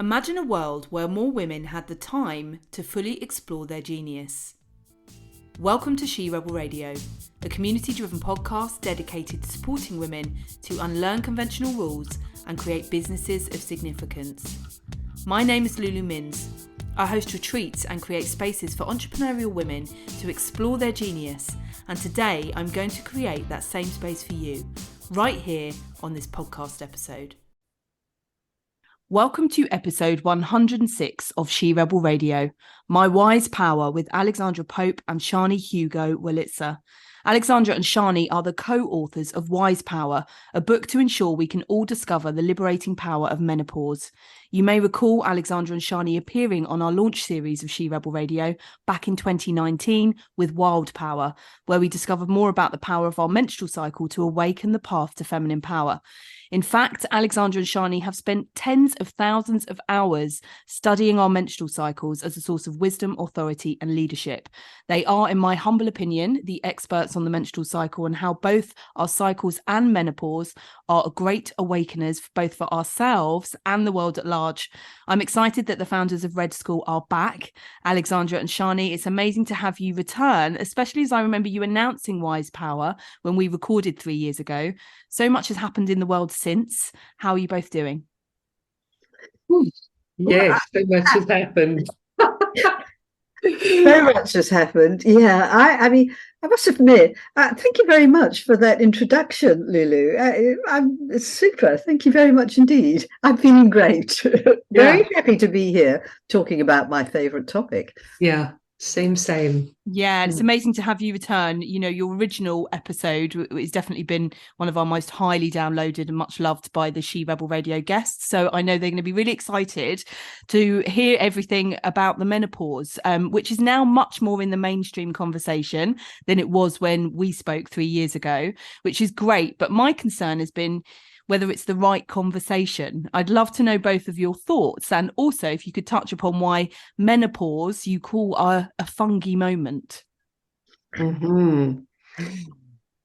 Imagine a world where more women had the time to fully explore their genius. Welcome to She Rebel Radio, a community-driven podcast dedicated to supporting women to unlearn conventional rules and create businesses of significance. My name is Lulu Mins. I host retreats and create spaces for entrepreneurial women to explore their genius, and today I'm going to create that same space for you, right here on this podcast episode. Welcome to episode 106 of She Rebel Radio, My Wise Power with Alexandra Pope and Sjanie Hugo Wurlitzer. Alexandra and Sjanie are the co-authors of Wise Power, a book to ensure we can all discover the liberating power of menopause. You may recall Alexandra and Sjanie appearing on our launch series of She Rebel Radio back in 2019 with Wild Power, where we discovered more about the power of our menstrual cycle to awaken the path to feminine power. In fact, Alexandra and Sjanie have spent tens of thousands of hours studying our menstrual cycles as a source of wisdom, authority, and leadership. They are, in my humble opinion, the experts on the menstrual cycle and how both our cycles and menopause are great awakeners, both for ourselves and the world at large. I'm excited that the founders of Red School are back. Alexandra and Sjanie, it's amazing to have you return, especially as I remember you announcing Wise Power when we recorded 3 years ago. So much has happened in the world since. How are you both doing? Yes, so much has happened. So much has happened. Yeah, I mean, I must admit, thank you very much for that introduction, Lulu. It's super. Thank you very much indeed. I'm feeling great. Very happy to be here talking about my favorite topic. Yeah, same. Yeah, it's amazing to have you return. You know, your original episode has definitely been one of our most highly downloaded and much loved by the She Rebel Radio guests. So I know they're going to be really excited to hear everything about the menopause, which is now much more in the mainstream conversation than it was when we spoke 3 years ago, which is great. But my concern has been whether it's the right conversation. I'd love to know both of your thoughts, and also if you could touch upon why menopause you call a fungy moment. Mm-hmm.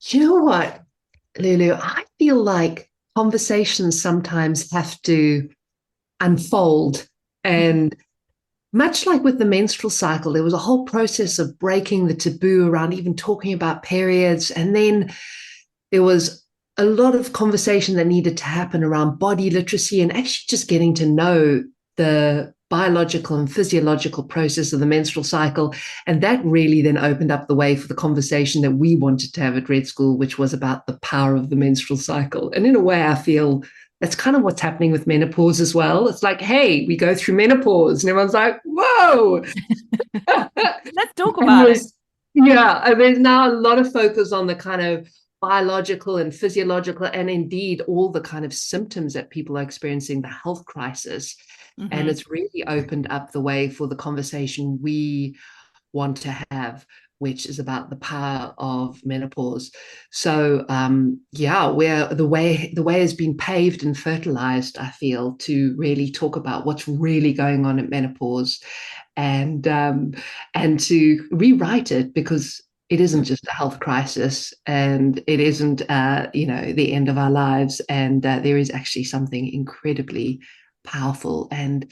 You know what, Lulu? I feel like conversations sometimes have to unfold. And much like with the menstrual cycle, there was a whole process of breaking the taboo around even talking about periods. And then there was a lot of conversation that needed to happen around body literacy and actually just getting to know the biological and physiological process of the menstrual cycle. And that really then opened up the way for the conversation that we wanted to have at Red School, which was about the power of the menstrual cycle. And in a way, I feel that's kind of what's happening with menopause as well. It's like, hey, we go through menopause and everyone's like, whoa. Let's talk about it. Yeah, and there's now a lot of focus on the kind of biological and physiological and indeed all the kind of symptoms that people are experiencing, the health crisis. Mm-hmm. And it's really opened up the way for the conversation we want to have, which is about the power of menopause. So where the way has been paved and fertilized, I feel, to really talk about what's really going on at menopause and to rewrite it, because it isn't just a health crisis, and it isn't, the end of our lives. And there is actually something incredibly powerful and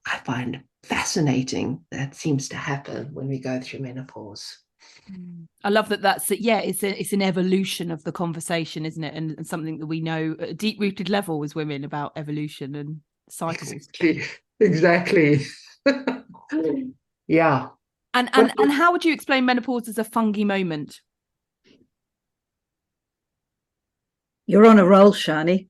I find fascinating that seems to happen when we go through menopause. I love that. It's an evolution of the conversation, isn't it? And something that we know at a deep-rooted level as women about evolution and cycles. Exactly. Yeah. And how would you explain menopause as a fungy moment? You're on a roll, Sjanie.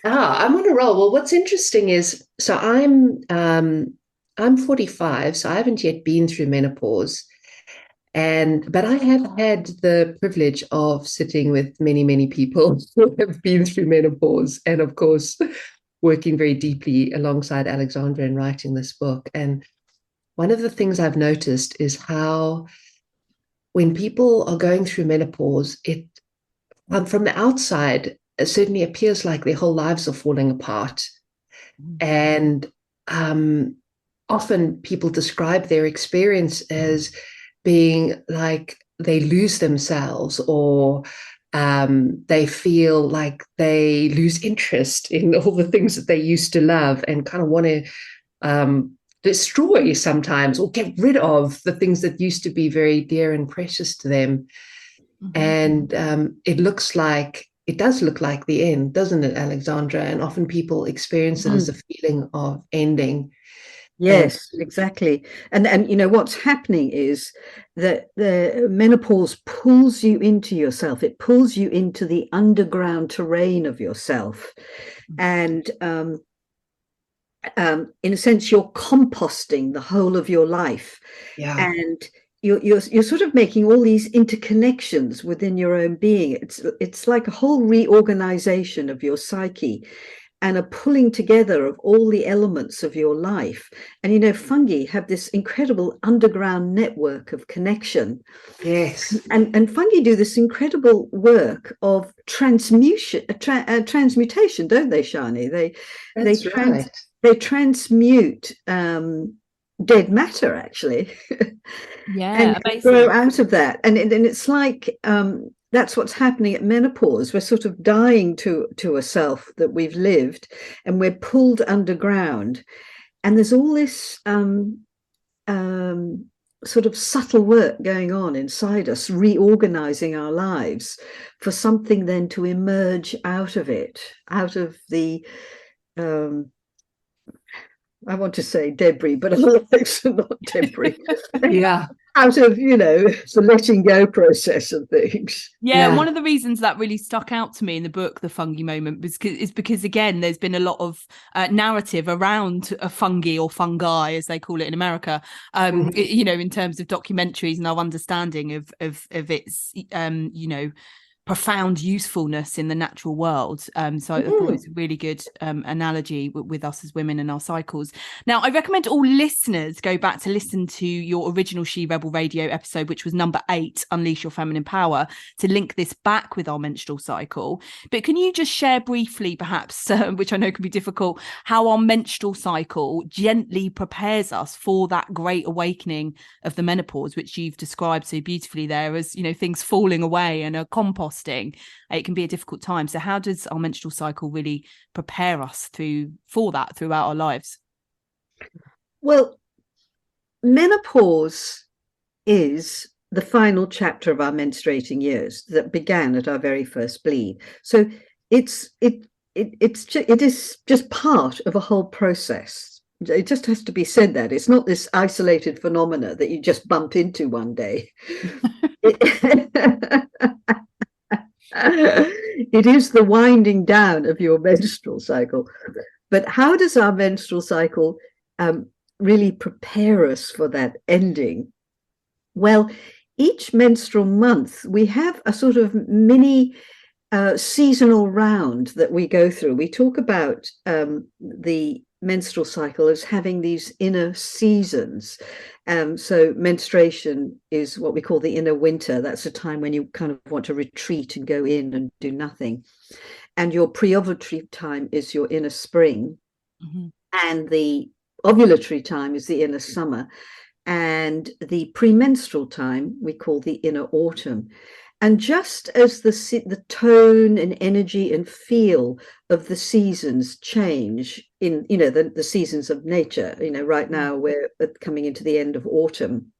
I'm on a roll. Well, what's interesting is, so I'm 45, so I haven't yet been through menopause. But I have had the privilege of sitting with many people who have been through menopause, and of course, working very deeply alongside Alexandra in writing this book. And one of the things I've noticed is how when people are going through menopause, it from the outside, it certainly appears like their whole lives are falling apart. And often people describe their experience as being like they lose themselves, or they feel like they lose interest in all the things that they used to love and kind of want to destroy sometimes, or get rid of the things that used to be very dear and precious to them. And it does look like the end, doesn't it, Alexandra? And often people experience it as a feeling of ending. Yes, exactly. And you know what's happening is that the menopause pulls you into yourself. It pulls you into the underground terrain of yourself. And in a sense, you're composting the whole of your life. Yeah. And you're sort of making all these interconnections within your own being. It's like a whole reorganization of your psyche, and a pulling together of all the elements of your life. And you know, fungi have this incredible underground network of connection. Yes. And fungi do this incredible work of transmutation, don't they, Sjanie? They transmute dead matter, actually. Yeah, and grow out of that. And it's like that's what's happening at menopause. We're sort of dying to a self that we've lived, and we're pulled underground. And there's all this sort of subtle work going on inside us, reorganizing our lives for something then to emerge out of it, out of the I want to say debris, but our lives are not debris. Yeah. Out of, you know, the letting go process of things. Yeah, and one of the reasons that really stuck out to me in the book, The Fungi Moment, is because, again, there's been a lot of narrative around a fungi, or fungi, as they call it in America, you know, in terms of documentaries and our understanding of its, you know, profound usefulness in the natural world. So I thought it was a really good analogy with us as women and our cycles. Now, I recommend all listeners go back to listen to your original She Rebel Radio episode, which was number 8, Unleash Your Feminine Power, to link this back with our menstrual cycle. But can you just share briefly, perhaps, which I know can be difficult, how our menstrual cycle gently prepares us for that great awakening of the menopause, which you've described so beautifully there as, you know, things falling away and a compost. It can be a difficult time. So how does our menstrual cycle really prepare us for that throughout our lives? Well, menopause is the final chapter of our menstruating years that began at our very first bleed. So it is just part of a whole process. It just has to be said that it's not this isolated phenomena that you just bump into one day. It is the winding down of your menstrual cycle. But how does our menstrual cycle really prepare us for that ending? Well, each menstrual month, we have a sort of mini seasonal round that we go through. We talk about the menstrual cycle as having these inner seasons. So menstruation is what we call the inner winter. That's a time when you kind of want to retreat and go in and do nothing. And your pre-ovulatory time is your inner spring. And the ovulatory time is the inner summer. And the premenstrual time we call the inner autumn. And just as the tone and energy and feel of the seasons change in, you know, the seasons of nature, you know, right now we're coming into the end of autumn,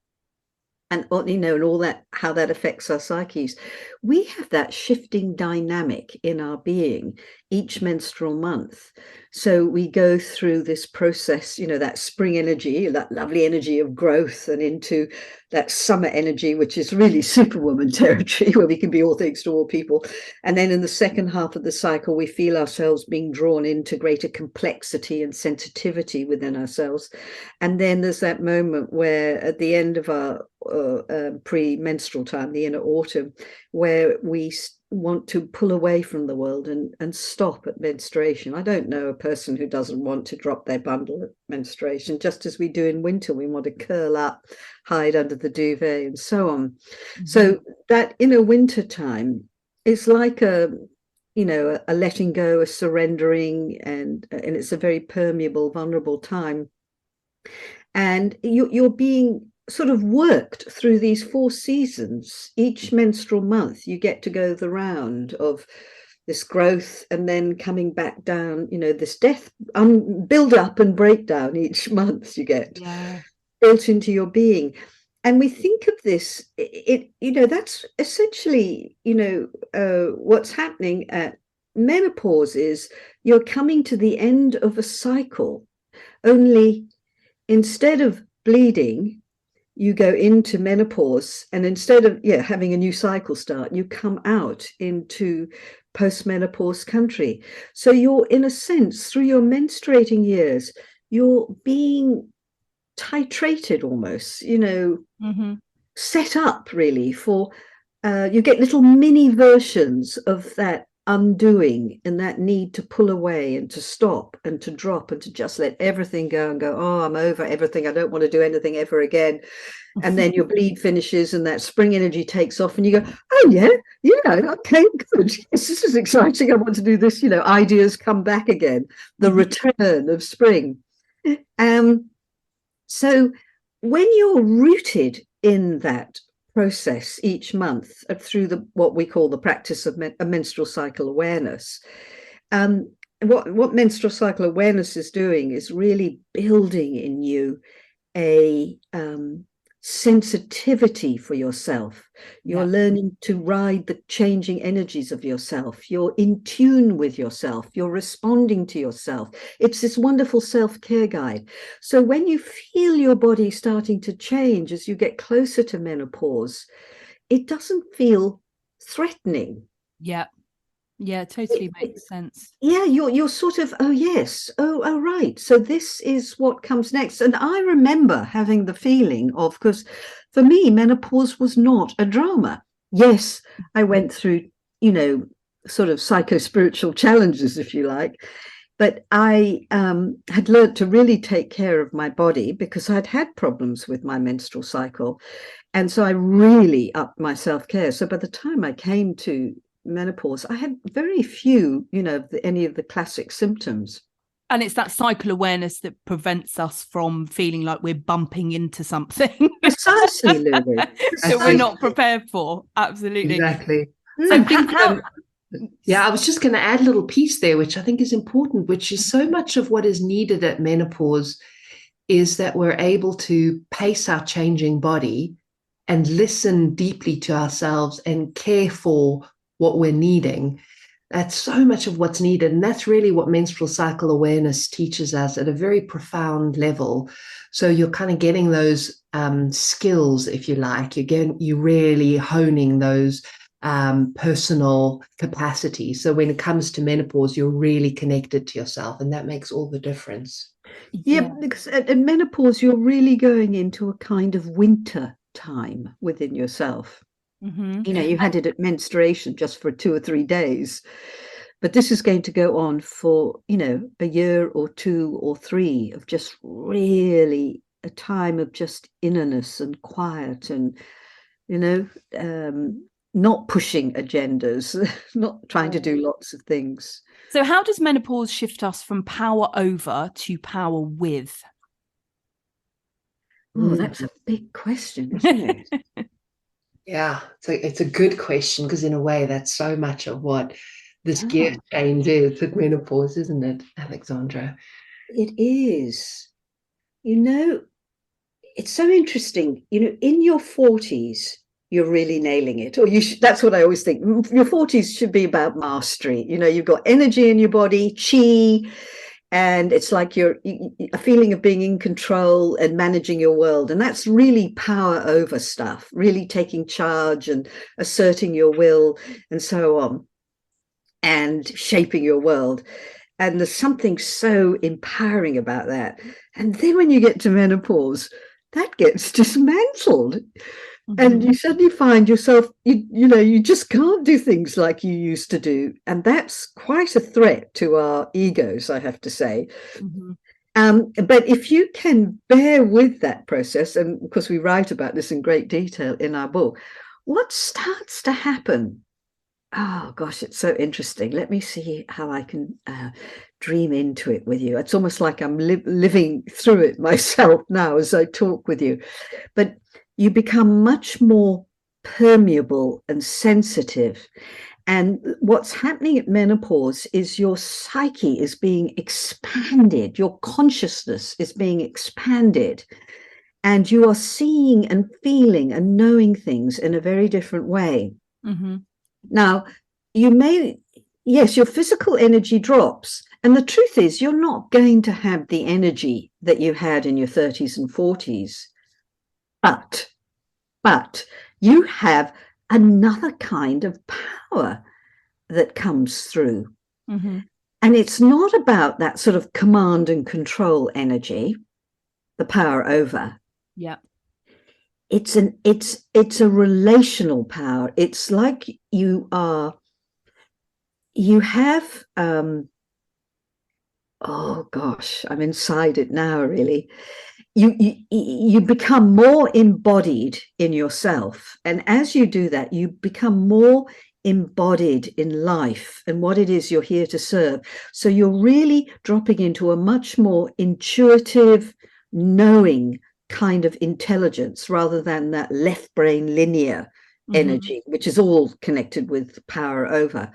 and, you know, and all that, how that affects our psyches. We have that shifting dynamic in our being each menstrual month. So we go through this process, you know, that spring energy, that lovely energy of growth, and into that summer energy, which is really superwoman territory, where we can be all things to all people. And then in the second half of the cycle, we feel ourselves being drawn into greater complexity and sensitivity within ourselves. And then there's that moment where at the end of our pre-menstrual time, the inner autumn, where we want to pull away from the world and stop at menstruation. I don't know a person who doesn't want to drop their bundle at menstruation, just as we do in winter. We want to curl up, hide under the duvet, and so on. So that inner winter time is like a letting go, a surrendering, and it's a very permeable, vulnerable time. And you're being sort of worked through these 4 seasons, each menstrual month, you get to go the round of this growth and then coming back down, this death, build up and breakdown each month you get built into your being. And we think of this, that's essentially, what's happening at menopause is you're coming to the end of a cycle, only instead of bleeding, you go into menopause, and instead of having a new cycle start, you come out into postmenopause country. So you're, in a sense, through your menstruating years, you're being titrated almost, set up really for, you get little mini versions of that undoing and that need to pull away and to stop and to drop and to just let everything go and go, oh, I'm over everything, I don't want to do anything ever again. And then your bleed finishes and that spring energy takes off and you go, oh yeah, okay, good, yes, this is exciting, I want to do this. Ideas come back again, the return of spring. So when you're rooted in that process each month through what we call the practice of menstrual cycle awareness, what menstrual cycle awareness is doing is really building in you a sensitivity for yourself. You're learning to ride the changing energies of yourself. You're in tune with yourself. You're responding to yourself. It's this wonderful self-care guide. So when you feel your body starting to change as you get closer to menopause, it doesn't feel threatening. Yeah, totally makes sense. Yeah, you're sort of, oh yes, oh right. So this is what comes next. And I remember having the feeling of, because for me, menopause was not a drama. Yes, I went through, sort of psycho-spiritual challenges, if you like. But I had learned to really take care of my body because I'd had problems with my menstrual cycle. And so I really upped my self-care. So by the time I came to menopause, I had very few, any of the classic symptoms. And it's that cycle awareness that prevents us from feeling like we're bumping into something. Precisely, Lulu. That we're not prepared for. Absolutely. Exactly. So I was just going to add a little piece there, which I think is important, which is so much of what is needed at menopause is that we're able to pace our changing body and listen deeply to ourselves and care for what we're needing. That's so much of what's needed. And that's really what menstrual cycle awareness teaches us at a very profound level. So you're kind of getting those skills, if you like. You're really honing those personal capacities. So when it comes to menopause, you're really connected to yourself, and that makes all the difference. Yeah, because at menopause, you're really going into a kind of winter time within yourself. You had it at menstruation just for 2 or 3 days, but this is going to go on for a year or 2 or 3 of just really a time of just innerness and quiet and not pushing agendas, not trying to do lots of things. So how does menopause shift us from power over to power with? Oh, that's a big question, isn't it? Yeah, so it's a good question, because in a way that's so much of what this gear change is with menopause, isn't it, Alexandra? It is. It's so interesting. In your 40s, you're really nailing it. Or that's what I always think. Your 40s should be about mastery. You've got energy in your body, chi, and it's like you're a feeling of being in control and managing your world. And that's really power over stuff, really taking charge and asserting your will and so on, and shaping your world. And there's something so empowering about that. And then when you get to menopause, that gets dismantled. And you suddenly find yourself, you just can't do things like you used to do. And that's quite a threat to our egos, I have to say. But if you can bear with that process, and of course we write about this in great detail in our book, what starts to happen? Oh gosh, it's so interesting. Let me see how I can dream into it with you. It's almost like I'm living through it myself now as I talk with you. But you become much more permeable and sensitive. And what's happening at menopause is your psyche is being expanded, your consciousness is being expanded, and you are seeing and feeling and knowing things in a very different way. Mm-hmm. Now, yes, your physical energy drops. And the truth is, you're not going to have the energy that you had in your 30s and 40s. But you have another kind of power that comes through. Mm-hmm. And it's not about that sort of command and control energy, the power over. Yeah. It's a relational power. It's like you have oh gosh, I'm inside it now, really. You become more embodied in yourself. And as you do that, you become more embodied in life and what it is you're here to serve. So you're really dropping into a much more intuitive, knowing kind of intelligence rather than that left brain linear energy, which is all connected with power over.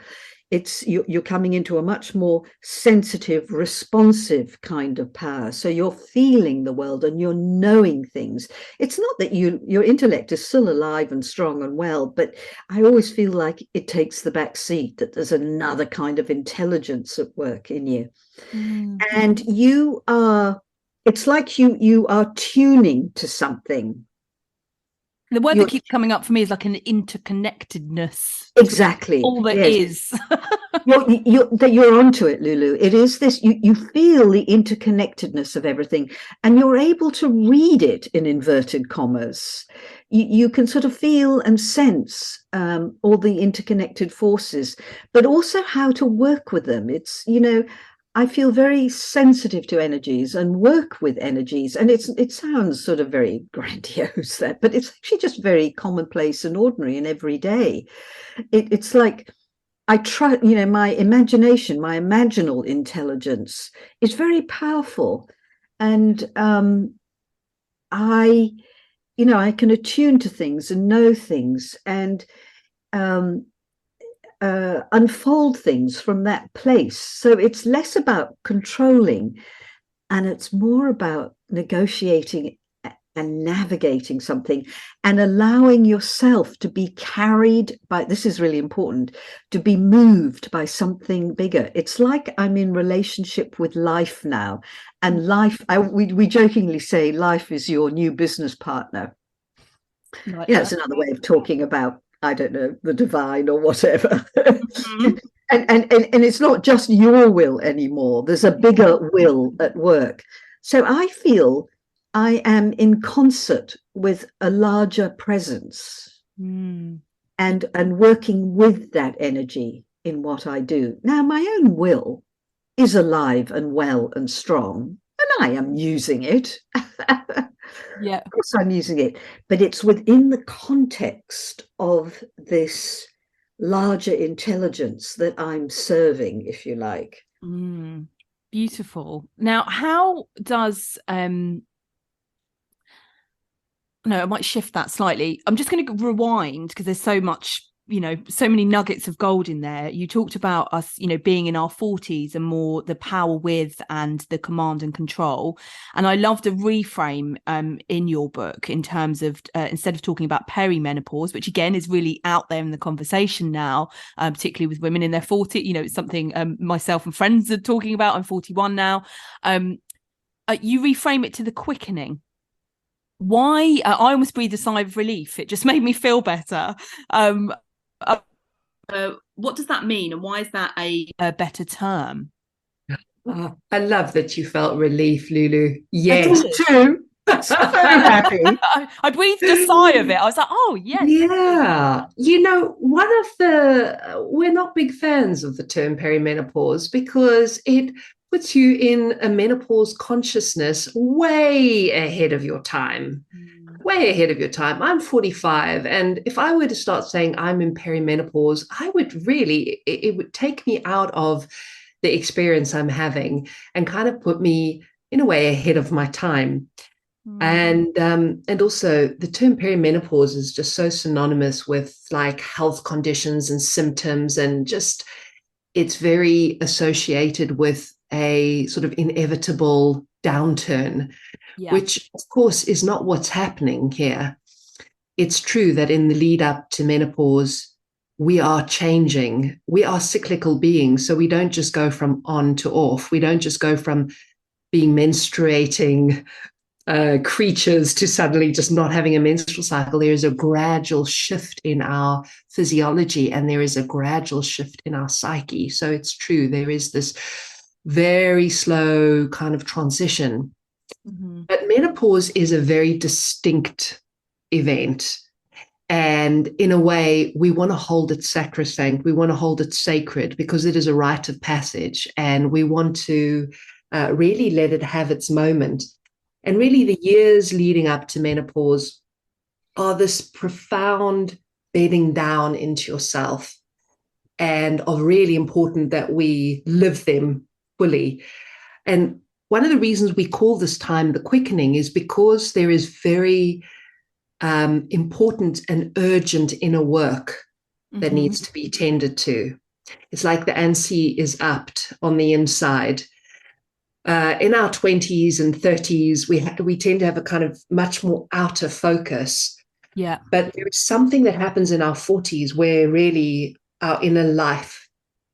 You're coming into a much more sensitive, responsive kind of power. So you're feeling the world and you're knowing things. It's not that your intellect is still alive and strong and well, but I always feel like it takes the back seat, that there's another kind of intelligence at work in you. And it's like you are tuning to something. The word that keeps coming up for me is like an interconnectedness. Exactly. All that yes. is. You're onto it, Lulu. It is this, you feel the interconnectedness of everything, and you're able to read it in inverted commas. You can sort of feel and sense all the interconnected forces, but also how to work with them. It's, I feel very sensitive to energies and work with energies. And it sounds sort of very grandiose, but it's actually just very commonplace and ordinary and everyday. It's like I try, my imagination, my imaginal intelligence is very powerful. And I can attune to things and know things and unfold things from that place. So it's less about controlling and it's more about negotiating and navigating something and allowing yourself to be carried by, this is really important, to be moved by something bigger. It's like I'm in relationship with life now, and life, we jokingly say life is your new business partner. It's another way of talking about, I don't know, the divine or whatever. Mm-hmm. and it's not just your will anymore. There's a bigger will at work. So I feel I am in concert with a larger presence and working with that energy in what I do. Now, my own will is alive and well and strong, and I am using it. Yeah, of course I'm using it, but it's within the context of this larger intelligence that I'm serving, if you like. Beautiful. Now, how does no, I might shift that slightly. I'm just going to rewind because there's so much, so many nuggets of gold in there. You talked about us, being in our 40s and more the power with and the command and control. And I love the reframe in your book in terms of instead of talking about perimenopause, which again is really out there in the conversation now, particularly with women in their 40s. It's something myself and friends are talking about. I'm 41 now. You reframe it to the quickening. Why? I almost breathed a sigh of relief. It just made me feel better. What does that mean, and why is that a better term? I love that you felt relief, Lulu. Yes, too. So very happy. I breathed a sigh of it. I was like, oh yes. Yeah. We're not big fans of the term perimenopause because it puts you in a menopause consciousness way ahead of your time. Way ahead of your time. I'm 45, and if I were to start saying I'm in perimenopause, I would really, it would take me out of the experience I'm having and kind of put me in a way ahead of my time. And also the term perimenopause is just so synonymous with like health conditions and symptoms, and just it's very associated with a sort of inevitable downturn, which of course is not what's happening here. It's true that in the lead up to menopause, we are changing. We are cyclical beings. So we don't just go from on to off. We don't just go from being menstruating creatures to suddenly just not having a menstrual cycle. There is a gradual shift in our physiology, and there is a gradual shift in our psyche. So it's true, there is this very slow kind of transition. But menopause is a very distinct event. And in a way, we want to hold it sacrosanct. We want to hold it sacred because it is a rite of passage. And we want to really let it have its moment. And really, the years leading up to menopause are this profound bedding down into yourself, and are really important that we live them fully. And one of the reasons we call this time the quickening is because there is very important and urgent inner work that needs to be tended to. It's like the ANSI is upped on the inside. In our 20s and 30s, we tend to have a kind of much more outer focus. Yeah. But there is something that happens in our 40s where really our inner life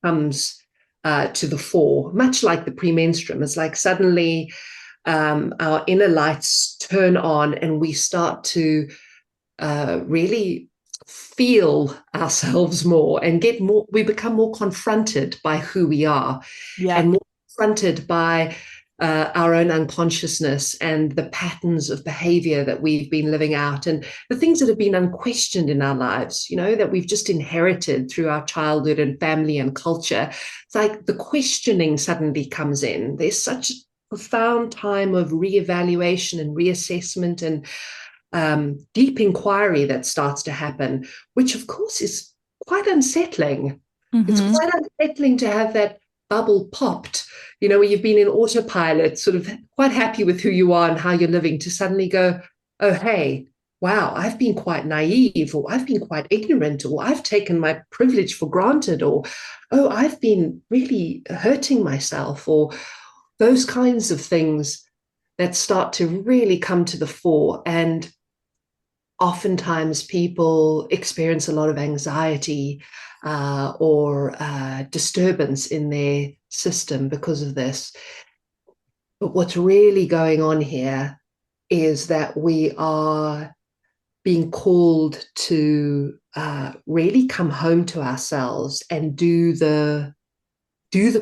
comes to the fore, much like the premenstruum. It's like suddenly our inner lights turn on and we start to really feel ourselves more and we become more confronted by who we are, and more confronted by our own unconsciousness and the patterns of behavior that we've been living out, and the things that have been unquestioned in our lives, that we've just inherited through our childhood and family and culture. It's like the questioning suddenly comes in. There's such a profound time of reevaluation and reassessment and deep inquiry that starts to happen, which of course is quite unsettling. It's quite unsettling to have that bubble popped, where you've been in autopilot, sort of quite happy with who you are and how you're living, to suddenly go, oh, hey, wow, I've been quite naive, or I've been quite ignorant, or I've taken my privilege for granted, or, oh, I've been really hurting myself, or those kinds of things that start to really come to the fore. And oftentimes people experience a lot of anxiety or disturbance in their system because of this. But what's really going on here is that we are being called to really come home to ourselves and do the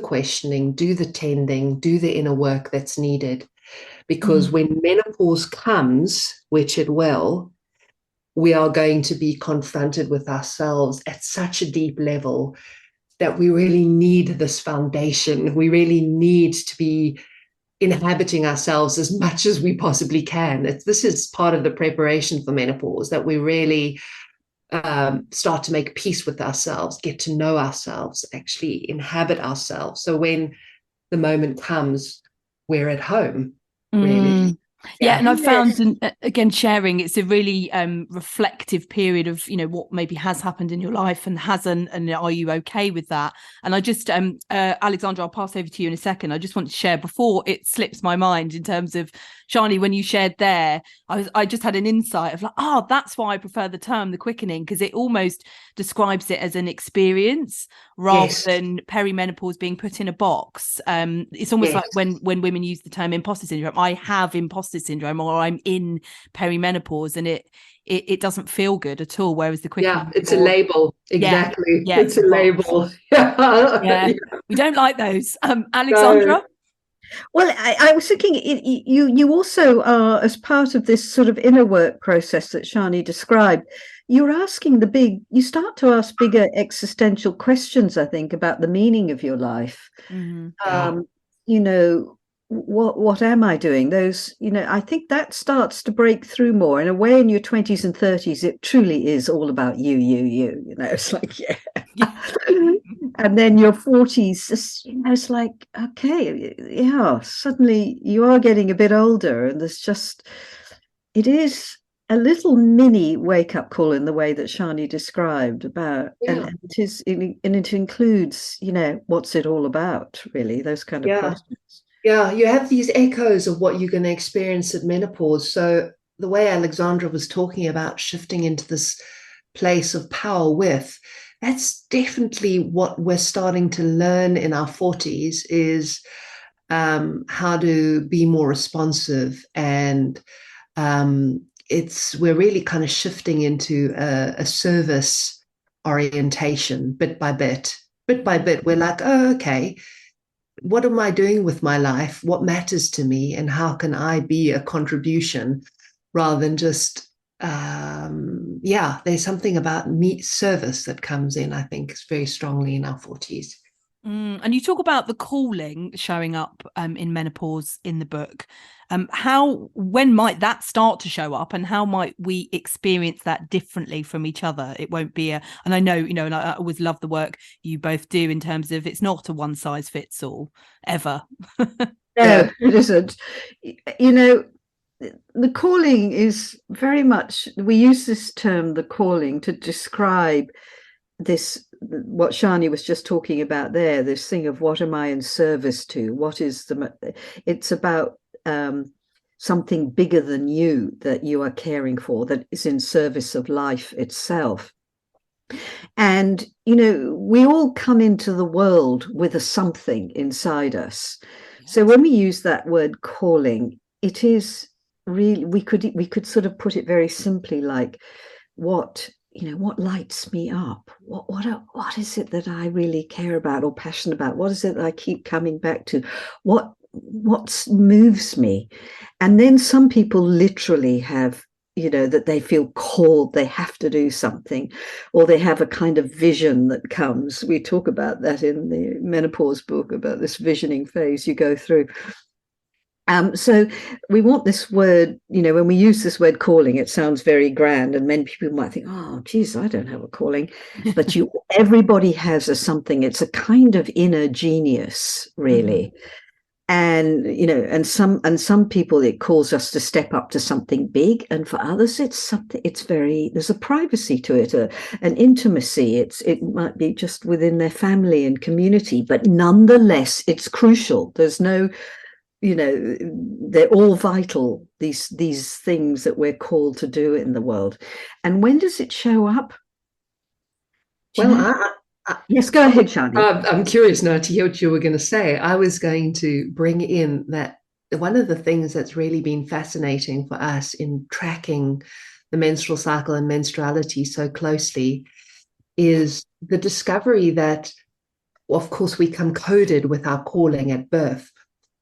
questioning, do the tending, do the inner work that's needed. Because when menopause comes, which it will, we are going to be confronted with ourselves at such a deep level that we really need this foundation. We really need to be inhabiting ourselves as much as we possibly can. This is part of the preparation for menopause, that we really start to make peace with ourselves, get to know ourselves, actually inhabit ourselves. So when the moment comes, we're at home, really. Yeah, and I've found, again, sharing, it's a really reflective period of, what maybe has happened in your life and hasn't, and are you okay with that? And I just, Alexandra, I'll pass over to you in a second. I just want to share before it slips my mind in terms of, Sjanie, when you shared there, I just had an insight of like, that's why I prefer the term the quickening, because it almost describes it as an experience rather than perimenopause being put in a box. It's almost like when women use the term imposter syndrome, I have imposter syndrome, or I'm in perimenopause, and it doesn't feel good at all, whereas the quickening, it's a label. Exactly. It's a label. We don't like those. Alexandra? No. Well, I was thinking you also are, as part of this sort of inner work process that Sjanie described, you start to ask bigger existential questions, I think, about the meaning of your life. What am I doing? Those, I think that starts to break through more. In a way, in your 20s and 30s, it truly is all about you. It's like, And then your 40s, it's like, okay, yeah, suddenly you are getting a bit older, and it is a little mini wake-up call in the way that Sjanie described about, and it includes, what's it all about, really, those kind of questions. Yeah, you have these echoes of what you're going to experience at menopause. So the way Alexandra was talking about shifting into this place of power with, that's definitely what we're starting to learn in our 40s, is how to be more responsive. And we're really kind of shifting into a service orientation bit by bit. Bit by bit, we're like, oh, okay, what am I doing with my life? What matters to me? And how can I be a contribution rather than just there's something about service that comes in, I think, very strongly in our 40s. And you talk about the calling showing up in menopause in the book. When might that start to show up, and how might we experience that differently from each other? It won't be and I know, and I always love the work you both do in terms of it's not a one size fits all ever. No, it isn't. The calling is very much, we use this term, the calling, to describe this, what Sjanie was just talking about there, this thing of what am I in service to? It's about something bigger than you that you are caring for, that is in service of life itself. And, we all come into the world with a something inside us. So when we use that word calling, it is really, we could sort of put it very simply like, what lights me up? What is it that I really care about or passionate about? What is it that I keep coming back to? What moves me? And then some people literally have, that they feel called, they have to do something, or they have a kind of vision that comes. We talk about that in the menopause book, about this visioning phase you go through. So we want this word, when we use this word calling, it sounds very grand, and many people might think, oh, geez, I don't have a calling. But everybody has a something. It's a kind of inner genius, really. Mm-hmm. And some people, it calls us to step up to something big, and for others there's a privacy to it, an intimacy. It might be just within their family and community, but nonetheless it's crucial. There's no, they're all vital, these things that we're called to do in the world. And when does it show up? Yes, go ahead, Sjanie. I'm curious now to hear what you were going to say. I was going to bring in that one of the things that's really been fascinating for us in tracking the menstrual cycle and menstruality so closely is the discovery that, of course, we come coded with our calling at birth.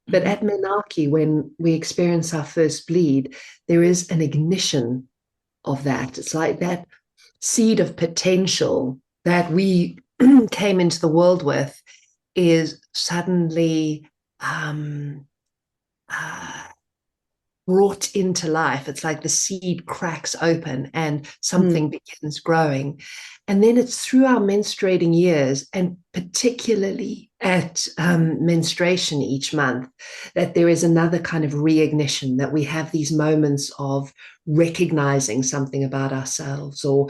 But at menarche, when we experience our first bleed, there is an ignition of that. It's like that seed of potential that we came into the world with is suddenly brought into life. It's like the seed cracks open and something begins growing. And then it's through our menstruating years, and particularly at menstruation each month, that there is another kind of reignition, that we have these moments of recognizing something about ourselves, or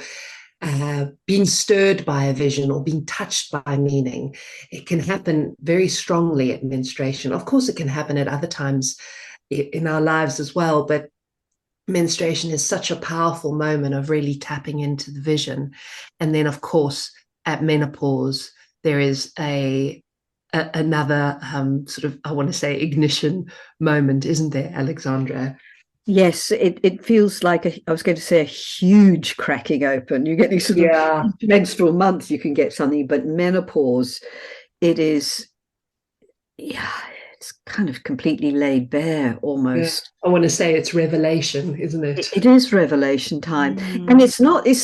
being stirred by a vision, or being touched by meaning. It can happen very strongly at menstruation. Of course, it can happen at other times in our lives as well, but menstruation is such a powerful moment of really tapping into the vision. And then, of course, at menopause, there is another sort of, I want to say, ignition moment, isn't there, Alexandra? Yes, it feels like I was going to say a huge cracking open. You get these sort of menstrual months, you can get something, but menopause, it is, it's kind of completely laid bare almost. I want to say it's revelation, isn't it? It is revelation time. And it's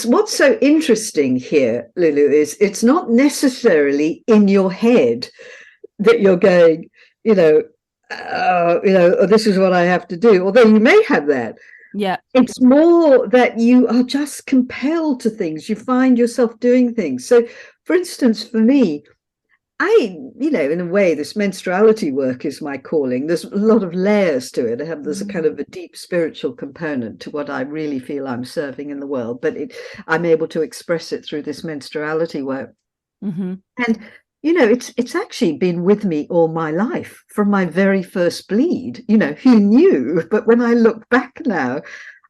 what's so interesting here, Lulu, is it's not necessarily in your head that you're going, this is what I have to do, although you may have that. Yeah. It's more that you are just compelled to things. You find yourself doing things. So, for instance, for me, in a way, this menstruality work is my calling. There's a lot of layers to it. There's a kind of a deep spiritual component to what I really feel I'm serving in the world, but I'm able to express it through this menstruality work. And it's actually been with me all my life from my very first bleed. Who knew? But when I look back now,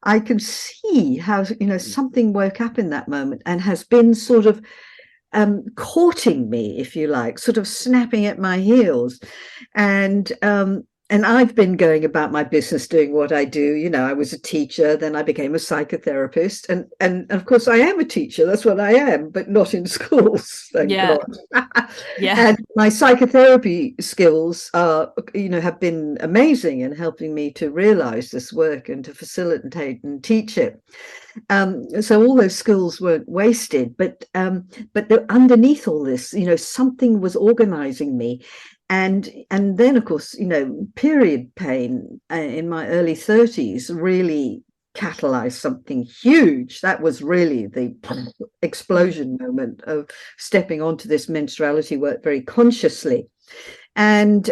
I can see how something woke up in that moment and has been sort of courting me, if you like, sort of snapping at my heels. And I've been going about my business doing what I do. I was a teacher, then I became a psychotherapist, and of course I am a teacher. That's what I am, but not in schools, thank God. And my psychotherapy skills are, have been amazing in helping me to realize this work and to facilitate and teach it. So all those skills weren't wasted, but underneath all this, something was organizing me. And then, of course, period pain in my early 30s really catalyzed something huge. That was really the explosion moment of stepping onto this menstruality work very consciously. And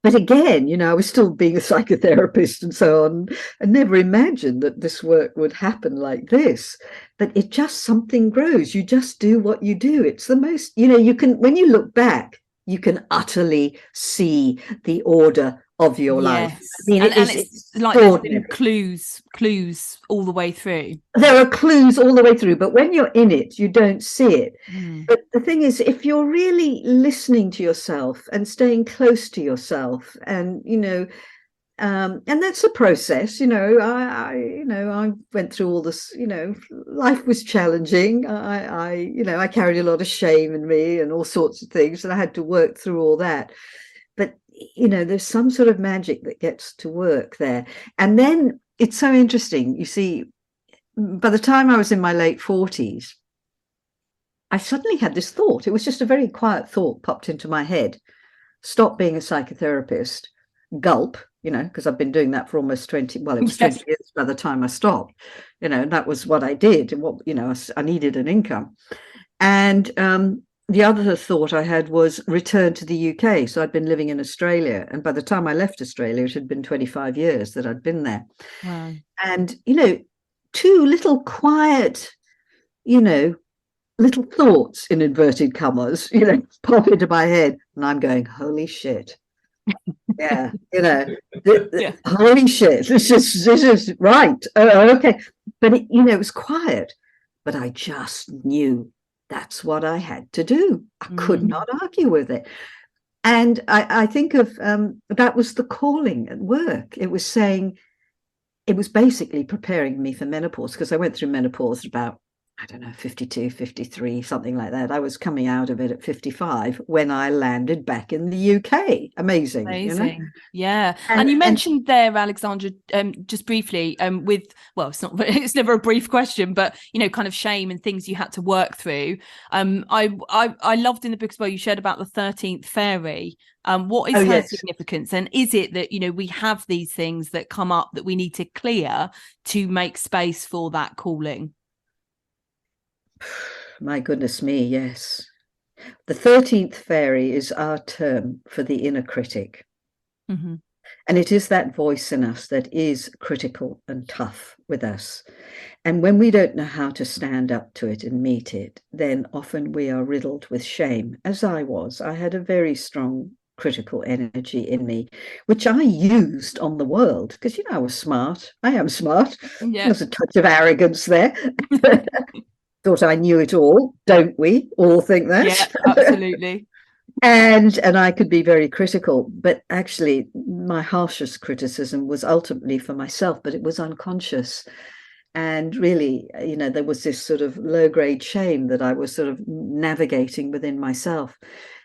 but again, I was still being a psychotherapist and so on. I never imagined that this work would happen like this. But it just, something grows. You just do what you do. It's the most, you can, when you look back, you can utterly see the order of your life. I mean, it's like there's been clues all the way through. There are clues all the way through, but when you're in it, you don't see it. But the thing is, if you're really listening to yourself and staying close to yourself, and and that's a process. I went through all this. Life was challenging. I carried a lot of shame in me and all sorts of things, and I had to work through all that. But there's some sort of magic that gets to work there, and then it's so interesting. You see, by the time I was in my late 40s, I suddenly had this thought. It was just a very quiet thought popped into my head. Stop being a psychotherapist. Gulp. Because I've been doing that for almost 20, well, it was 20 years by the time I stopped, and that was what I did. And what, I needed an income. And the other thought I had was return to the UK. So I'd been living in Australia. And by the time I left Australia, it had been 25 years that I'd been there. Wow. And, two little quiet, little thoughts in inverted commas, pop into my head. And I'm going, holy shit. Yeah, holy shit, this is right. Okay. But it was quiet, but I just knew that's what I had to do. I could not argue with it. And I think of that was the calling at work. It was basically preparing me for menopause, because I went through menopause at about, 52, 53, something like that. I was coming out of it at 55 when I landed back in the UK. Amazing. Yeah. And you mentioned there, Alexandra, just briefly, it's never a brief question, but kind of shame and things you had to work through. I loved in the book as well, you shared about the 13th fairy. What is her significance, and is it that we have these things that come up that we need to clear to make space for that calling? My goodness me, yes. The 13th fairy is our term for the inner critic. And it is that voice in us that is critical and tough with us. And when we don't know how to stand up to it and meet it, then often we are riddled with shame, as I was. I had a very strong critical energy in me, which I used on the world, because I was smart. I am smart. There's a touch of arrogance there. Thought I knew it all, don't we all think that? Yeah, absolutely. and I could be very critical, but actually my harshest criticism was ultimately for myself, but it was unconscious. And really, there was this sort of low-grade shame that I was sort of navigating within myself.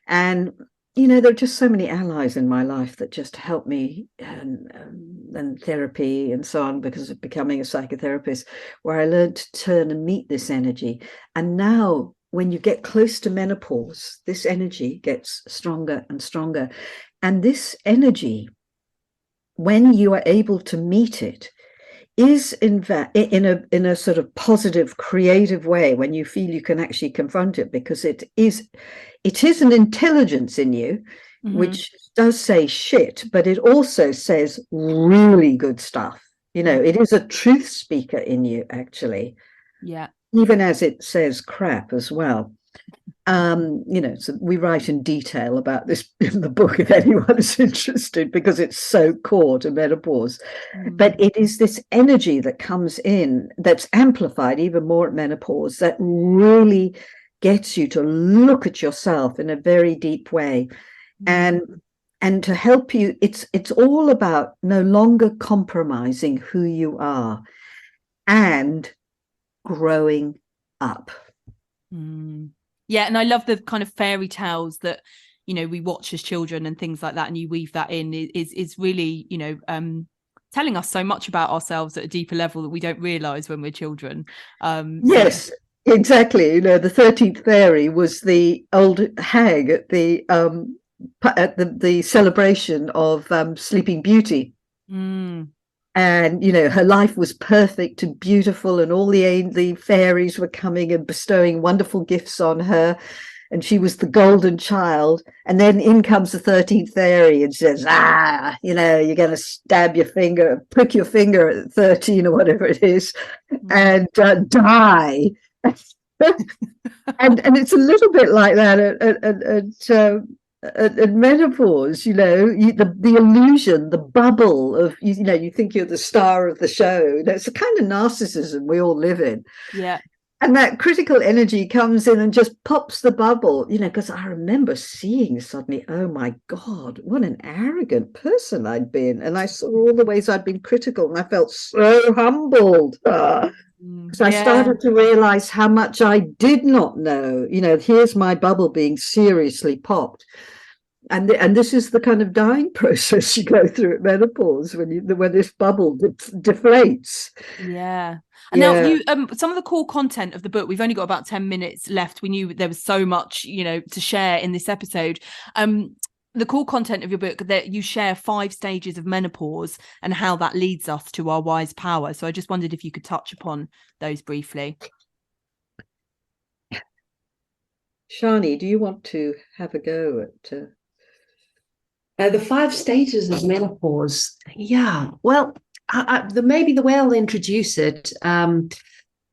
And there are just so many allies in my life that just helped me, and therapy and so on, because of becoming a psychotherapist, where I learned to turn and meet this energy. And now when you get close to menopause, this energy gets stronger and stronger. And this energy, when you are able to meet it, is in a sort of positive, creative way, when you feel you can actually confront it, because it is an intelligence in you, which does say shit, but it also says really good stuff. It is a truth speaker in you, actually. Yeah. Even as it says crap as well. So we write in detail about this in the book if anyone is interested, because it's so core to menopause. But it is this energy that comes in, that's amplified even more at menopause, that really gets you to look at yourself in a very deep way. And to help you, it's all about no longer compromising who you are and growing up. Yeah, and I love the kind of fairy tales that we watch as children and things like that, and you weave that in is really telling us so much about ourselves at a deeper level that we don't realize when we're children. Yes, exactly. The 13th fairy was the old hag at the celebration of Sleeping Beauty. And her life was perfect and beautiful, and all the fairies were coming and bestowing wonderful gifts on her, and she was the golden child. And then in comes the 13th fairy and says, you're going to prick your finger at 13 or whatever it is, and die. and it's a little bit like that at menopause. The illusion, the bubble of you think you're the star of the show. That's the kind of narcissism we all live in. Yeah. And that critical energy comes in and just pops the bubble, because I remember seeing suddenly, oh my God, what an arrogant person I'd been. And I saw all the ways I'd been critical, and I felt so humbled. So I started to realize how much I did not know. Here's my bubble being seriously popped. And this is the kind of dying process you go through at menopause, when this bubble deflates. Yeah. And now some of the core content of the book, we've only got about 10 minutes left. We knew there was so much, to share in this episode. The core content of your book, that you share 5 stages of menopause and how that leads us to our wise power. So I just wondered if you could touch upon those briefly. Sjanie, do you want to have a go at the 5 stages of menopause? Yeah, well, maybe the way I'll introduce it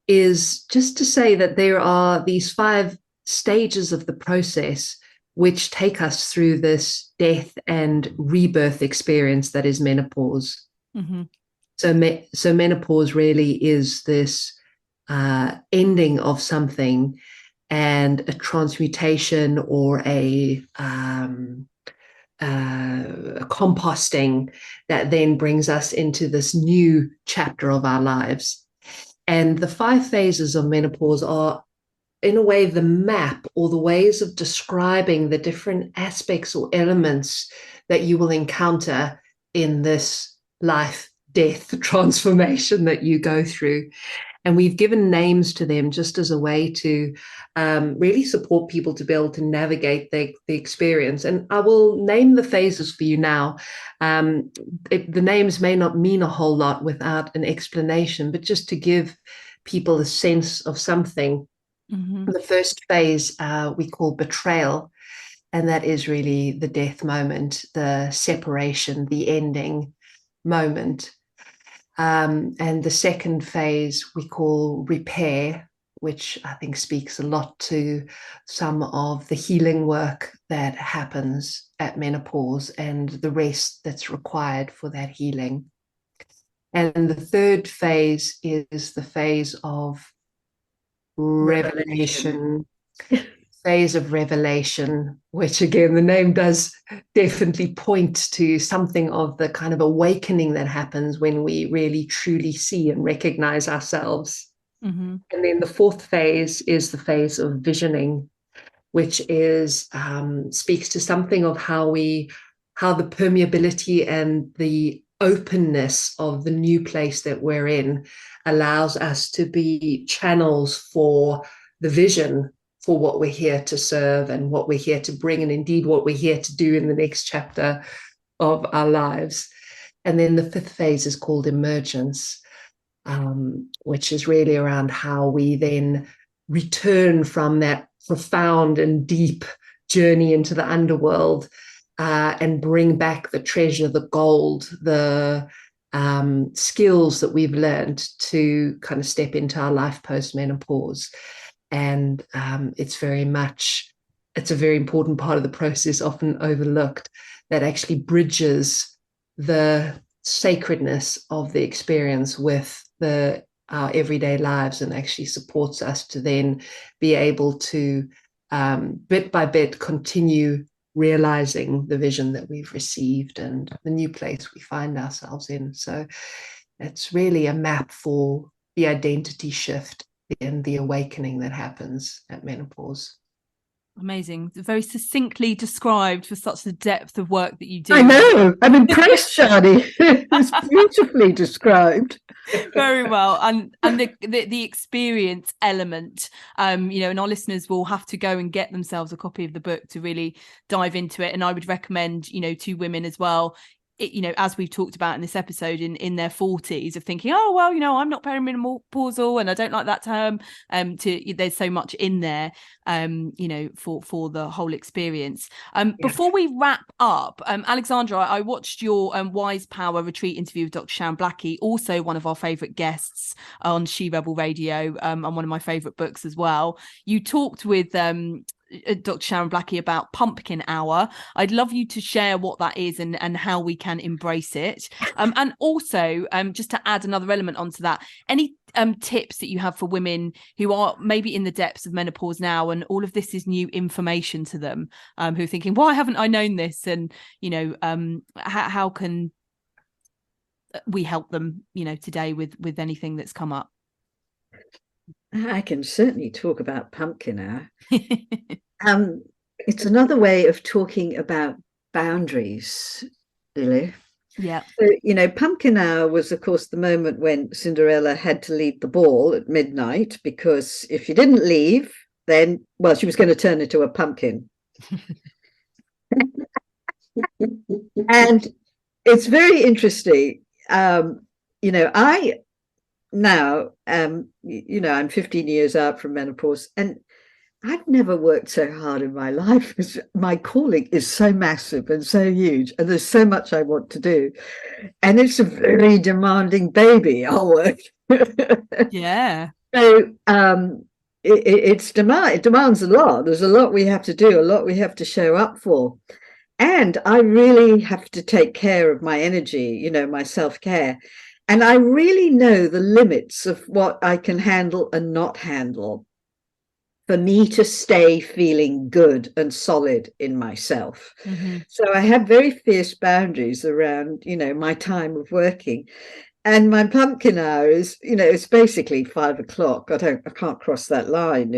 is just to say that there are these 5 stages of the process which take us through this death and rebirth experience that is menopause. So menopause really is this ending of something, and a transmutation, or a composting that then brings us into this new chapter of our lives. And the 5 phases of menopause are, in a way, the map, or the ways of describing the different aspects or elements that you will encounter in this life-death transformation that you go through. And we've given names to them just as a way to really support people to be able to navigate the experience. And I will name the phases for you now. The names may not mean a whole lot without an explanation, but just to give people a sense of something. The first phase we call betrayal, and that is really the death moment, the separation, the ending moment. And the second phase we call repair, which I think speaks a lot to some of the healing work that happens at menopause and the rest that's required for that healing. And the third phase is the phase of revelation. Phase of revelation, which again, the name does definitely point to something of the kind of awakening that happens when we really truly see and recognize ourselves. And then the fourth phase is the phase of visioning, which is speaks to something of how the permeability and the openness of the new place that we're in allows us to be channels for the vision for what we're here to serve and what we're here to bring, and indeed what we're here to do in the next chapter of our lives. And then the fifth phase is called emergence, which is really around how we then return from that profound and deep journey into the underworld, and bring back the treasure, the gold, the skills that we've learned to kind of step into our life post-menopause. And it's a very important part of the process, often overlooked, that actually bridges the sacredness of the experience with our everyday lives, and actually supports us to then be able to bit by bit continue realizing the vision that we've received and the new place we find ourselves in. So it's really a map for the identity shift and the awakening that happens at menopause. Amazing. Very succinctly described for such the depth of work that you do. I know. I'm impressed, Sjanie. It's beautifully described. Very well. And the experience element, and our listeners will have to go and get themselves a copy of the book to really dive into it. And I would recommend, to women as well, as we've talked about in this episode, in their 40s, of thinking, oh, well, I'm not perimenopausal and I don't like that term. There's so much in there, for the whole experience. Before we wrap up, Alexandra, I watched your Wise Power retreat interview with Dr. Sharon Blackie, also one of our favourite guests on She Rebel Radio, and one of my favourite books as well. You talked with Dr. Sharon Blackie about pumpkin hour. I'd love you to share what that is and how we can embrace it. And also, just to add another element onto that, any tips that you have for women who are maybe in the depths of menopause now, and all of this is new information to them, who are thinking, why haven't I known this? And, how can we help them, today with anything that's come up? I can certainly talk about pumpkin hour. It's another way of talking about boundaries, really. Yeah. So, pumpkin hour was, of course, the moment when Cinderella had to leave the ball at midnight, because if she didn't leave, then, well, she was going to turn into a pumpkin. And it's very interesting. I now, I'm 15 years out from menopause, and I've never worked so hard in my life, because my calling is so massive and so huge, and there's so much I want to do. And it's a very demanding baby, our work. Yeah. So it demands a lot. There's a lot we have to do, a lot we have to show up for. And I really have to take care of my energy, my self-care. And I really know the limits of what I can handle and not handle, for me to stay feeling good and solid in myself. Mm-hmm. So I have very fierce boundaries around, my time of working. And my pumpkin hour is, it's basically 5 o'clock. I can't cross that line,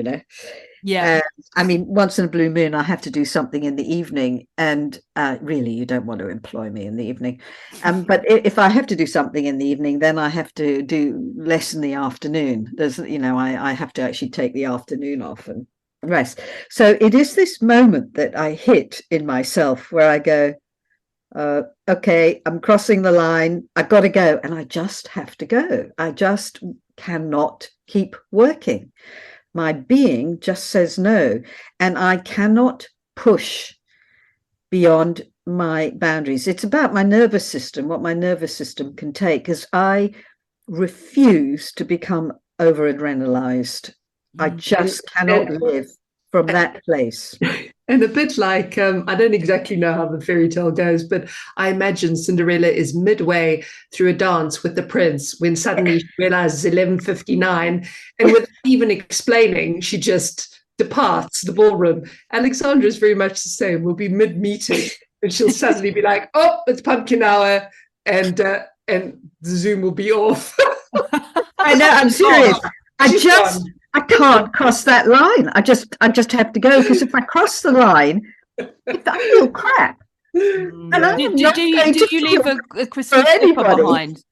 Yeah. Once in a blue moon, I have to do something in the evening, and really, you don't want to employ me in the evening. But if I have to do something in the evening, then I have to do less in the afternoon. There's, I have to actually take the afternoon off and rest. So it is this moment that I hit in myself where I go, okay, I'm crossing the line. I've got to go, and I just have to go. I just cannot keep working. My being just says no, and I cannot push beyond my boundaries. It's about my nervous system, what my nervous system can take, because I refuse to become over-adrenalized. I just cannot live from that place. And a bit like, I don't exactly know how the fairy tale goes, but I imagine Cinderella is midway through a dance with the prince when suddenly she realizes 11:59, and without even explaining, she just departs the ballroom. Alexandra is very much the same. We'll be mid-meeting and she'll suddenly be like, oh, it's pumpkin hour, and the Zoom will be off. I know, I'm serious. I can't cross that line. I just have to go, because if I cross the line, I feel crap. And do you leave a crystal slipper behind?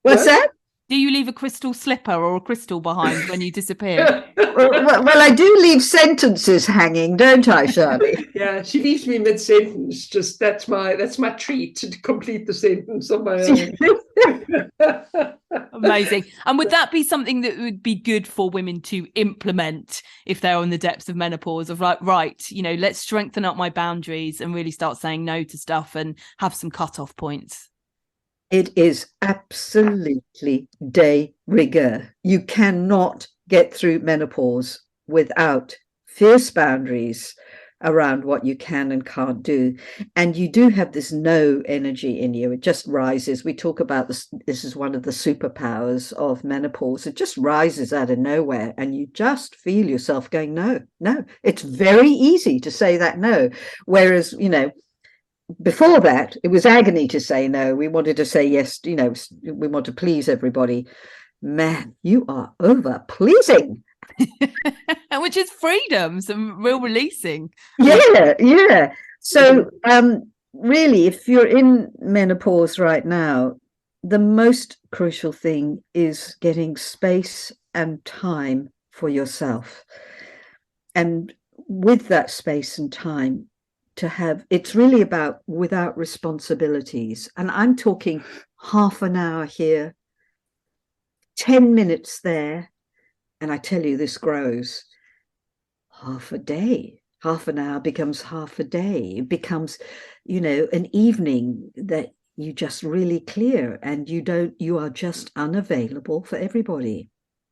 What's that? Do you leave a crystal slipper or a crystal behind when you disappear? Well, I do leave sentences hanging, don't I, Sjanie? Yeah, she leaves me mid-sentence. Just that's my treat to complete the sentence on my own. Amazing. And would that be something that would be good for women to implement if they're in the depths of menopause, of like, right, let's strengthen up my boundaries and really start saying no to stuff and have some cutoff points? It is absolutely de rigueur. You cannot get through menopause without fierce boundaries around what you can and can't do. And you do have this no energy in you. It just rises. We talk about this. This is one of the superpowers of menopause. It just rises out of nowhere. And you just feel yourself going, no, no. It's very easy to say that no. Whereas, before that, it was agony to say no. We wanted to say yes, we want to please everybody. Man, you are over pleasing. Which is freedom, some real releasing. Yeah. So really, if you're in menopause right now, the most crucial thing is getting space and time for yourself. And with that space and time, it's really about without responsibilities. And I'm talking half an hour here, 10 minutes there. And I tell you, this grows. Half a day, half an hour becomes half a day. It becomes, an evening that you just really clear, and you are just unavailable for everybody.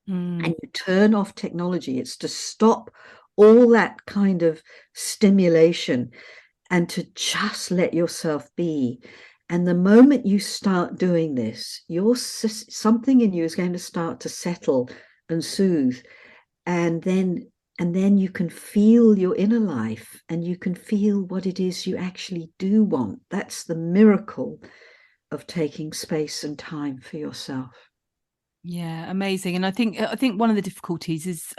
And you turn off technology. It's to stop all that kind of stimulation and to just let yourself be. And the moment you start doing this, something in you is going to start to settle and soothe. And then you can feel your inner life, and you can feel what it is you actually do want. That's the miracle of taking space and time for yourself. Yeah, amazing. And I think one of the difficulties is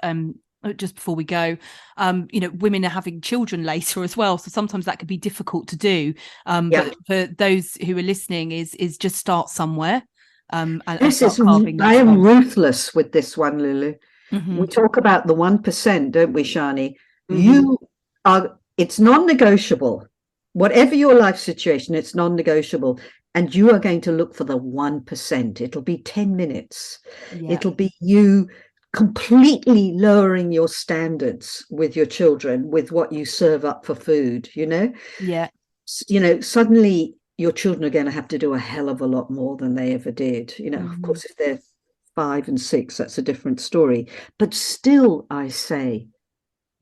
just before we go, women are having children later as well, so sometimes that could be difficult to do. But for those who are listening, is just start somewhere. And start carving that I am time. ruthless with this one, Lulu. Mm-hmm. We talk about the 1%, don't we, Sjanie? Mm-hmm. It's non-negotiable. Whatever your life situation, it's non-negotiable. And you are going to look for the 1%. It'll be 10 minutes. Yeah. It'll be you completely lowering your standards with your children, with what you serve up for food, Yeah. Suddenly your children are going to have to do a hell of a lot more than they ever did. Mm-hmm. Of course, if they're 5 and 6, that's a different story. But still, I say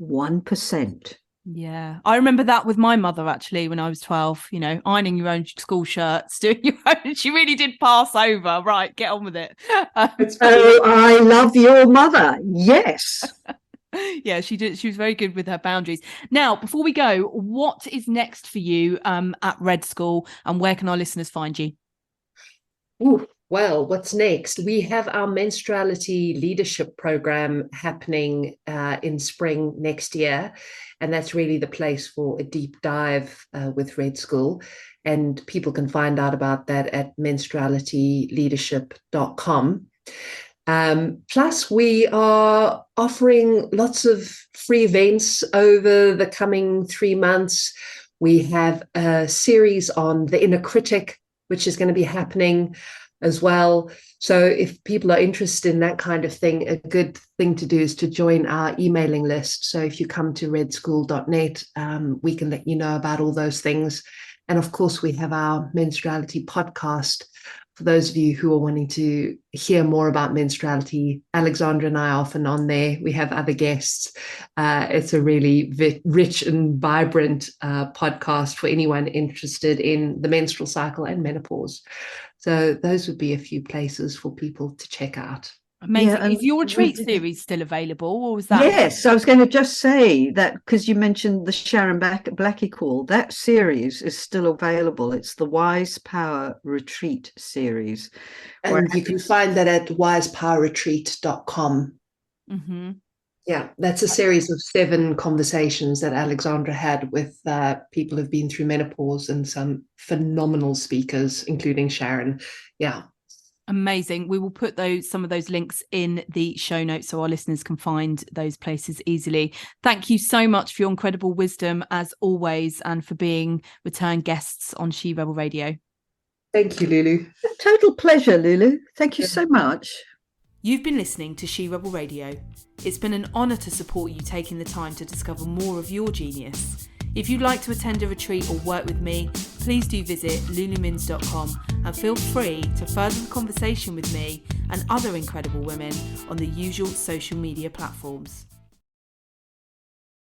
1%. Yeah, I remember that with my mother, actually, when I was 12, ironing your own school shirts, doing your own. She really did pass over. Right, get on with it. I love your mother. Yes. Yeah, she did. She was very good with her boundaries. Now, before we go, what is next for you at Red School, and where can our listeners find you? Ooh. Well, what's next? We have our menstruality leadership program happening in spring next year. And that's really the place for a deep dive with Red School. And people can find out about that at menstrualityleadership.com. Plus, we are offering lots of free events over the coming 3 months. We have a series on the inner critic, which is going to be happening as well. So if people are interested in that kind of thing, a good thing to do is to join our emailing list. So if you come to redschool.net, we can let you know about all those things. And of course, we have our menstruality podcast. For those of you who are wanting to hear more about menstruality, Alexandra and I are often on there. We have other guests. It's a really rich and vibrant podcast for anyone interested in the menstrual cycle and menopause. So those would be a few places for people to check out. Amazing. Yeah, is your retreat series still available, or was that? Yes, I was going to just say that because you mentioned the Sharon Blackie call, that series is still available. It's the Wise Power Retreat series. And you can find that at wisepowerretreat.com. Mm-hmm. Yeah, that's a series of 7 conversations that Alexandra had with people who've been through menopause and some phenomenal speakers, including Sharon. Yeah. Amazing. We will put some of those links in the show notes so our listeners can find those places easily. Thank you so much for your incredible wisdom as always, and for being return guests on She Rebel Radio. Thank you, Lulu. A total pleasure, Lulu. Thank you so much. You've been listening to She Rebel Radio. It's been an honour to support you taking the time to discover more of your genius. If you'd like to attend a retreat or work with me, please do visit lulumins.com and feel free to further the conversation with me and other incredible women on the usual social media platforms.